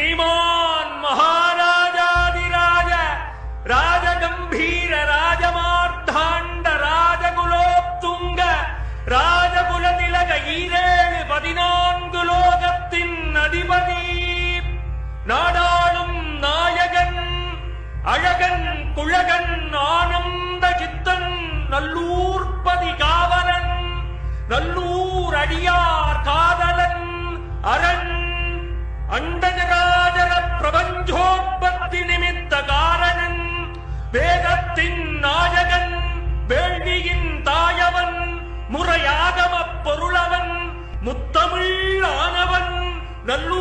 श्रीमान महाराजाधिराज राजगंभीर राजमार्तांड राजकुलोत्तुंग राजकुलतिलक ஈரேழு 14 லோகத்தின் அதிபதி நாடாளும் நாயகன் அழகன் குழகன் ஆனந்த சித்தன் நல்லூர்பதி காவலன் நல்லூர் அடியார் காதலன் அரண் அண்டஜராஜர பிரபஞ்சோத்பத்தி நிமித்த காரணன் வேதத்தின் நாயகன் வேள்வியின் தாயவன் முறையாகமப் பொருளவன் முத்தமிழ் ஆனவன் நல்லூர்